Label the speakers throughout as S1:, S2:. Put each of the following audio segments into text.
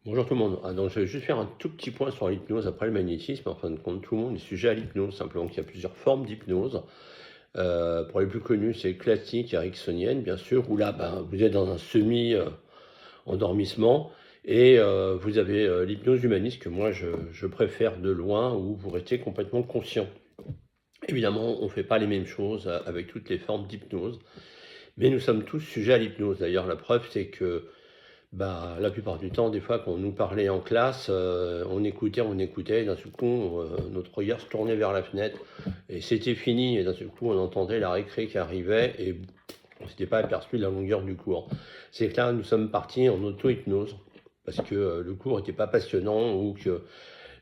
S1: Bonjour tout le monde. Donc, je vais juste faire un tout petit point sur l'hypnose après le magnétisme. En fin de compte, tout le monde est sujet à l'hypnose, simplement qu'il y a plusieurs formes d'hypnose. Pour les plus connus, c'est classique, ericksonienne, bien sûr, où là, ben, vous êtes dans un semi-endormissement et vous avez l'hypnose humaniste que moi je préfère de loin, où vous restez complètement conscient. Évidemment, on ne fait pas les mêmes choses avec toutes les formes d'hypnose, mais nous sommes tous sujets à l'hypnose. D'ailleurs, la preuve, c'est que bah, la plupart du temps, des fois, quand on nous parlait en classe, on écoutait, et d'un seul coup, notre regard se tournait vers la fenêtre, et c'était fini, et d'un seul coup, on entendait la récré qui arrivait, et on ne s'était pas aperçu de la longueur du cours. C'est que là, nous sommes partis en auto-hypnose, parce que le cours n'était pas passionnant, ou que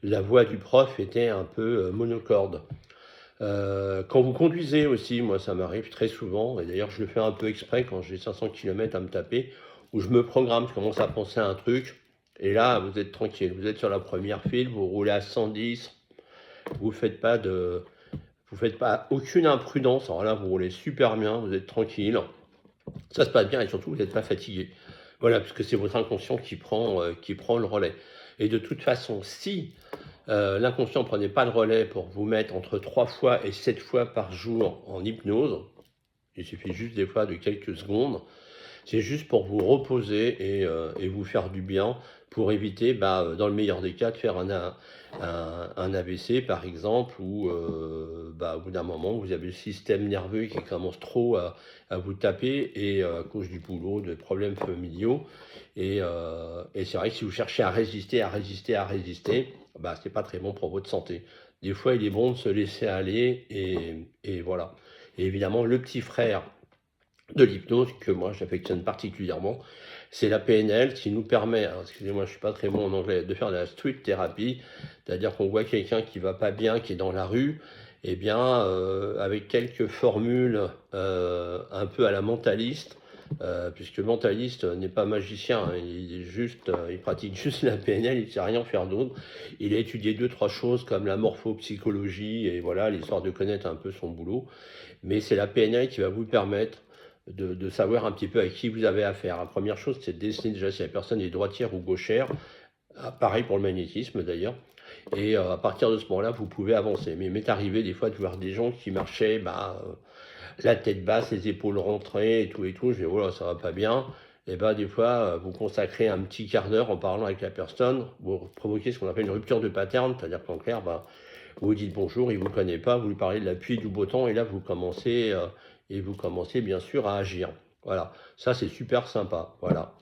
S1: la voix du prof était un peu monocorde. Quand vous conduisez aussi, moi ça m'arrive très souvent, et d'ailleurs je le fais un peu exprès quand j'ai 500 km à me taper, où je me programme, je commence à penser à un truc, et là vous êtes tranquille, vous êtes sur la première file, vous roulez à 110, vous faites pas de, vous faites pas aucune imprudence, alors là vous roulez super bien, vous êtes tranquille, ça se passe bien et surtout vous n'êtes pas fatigué. Voilà, puisque c'est votre inconscient qui prend le relais. Et de toute façon, si l'inconscient ne prenait pas le relais pour vous mettre entre 3 fois et 7 fois par jour en hypnose, il suffit juste des fois de quelques secondes, c'est juste pour vous reposer et vous faire du bien, pour éviter, bah, dans le meilleur des cas, de faire un AVC par exemple, ou bah, au bout d'un moment, vous avez le système nerveux qui commence trop à vous taper, et à cause du boulot, de problèmes familiaux. Et c'est vrai que si vous cherchez à résister, bah, c'est pas très bon pour votre santé. Des fois, il est bon de se laisser aller, et voilà. Et évidemment, le petit frère de l'hypnose que moi j'affectionne particulièrement, c'est la PNL qui nous permet, alors excusez-moi, je suis pas très bon en anglais, de faire de la street therapy, c'est-à-dire qu'on voit quelqu'un qui va pas bien, qui est dans la rue, et bien avec quelques formules un peu à la mentaliste, puisque le mentaliste n'est pas magicien, hein, il est juste, il pratique juste la PNL, il ne sait rien faire d'autre. Il a étudié deux trois choses comme la morphopsychologie et voilà, l'histoire de connaître un peu son boulot. Mais c'est la PNL qui va vous permettre de savoir un petit peu à qui vous avez affaire. La première chose, c'est de déceler déjà si la personne est droitière ou gauchère. Ah, pareil pour le magnétisme d'ailleurs. Et à partir de ce moment-là, vous pouvez avancer. Mais il m'est arrivé des fois de voir des gens qui marchaient bah, la tête basse, les épaules rentrées et tout et tout. Je dis, oh là, ça va pas bien. Et ben des fois, vous consacrez un petit quart d'heure en parlant avec la personne, vous provoquez ce qu'on appelle une rupture de pattern, c'est-à-dire qu'en clair, bah, vous vous dites bonjour, il ne vous connaît pas, vous lui parlez de la pluie, du beau temps, et là vous commencez bien sûr à agir. Voilà, ça c'est super sympa. Voilà.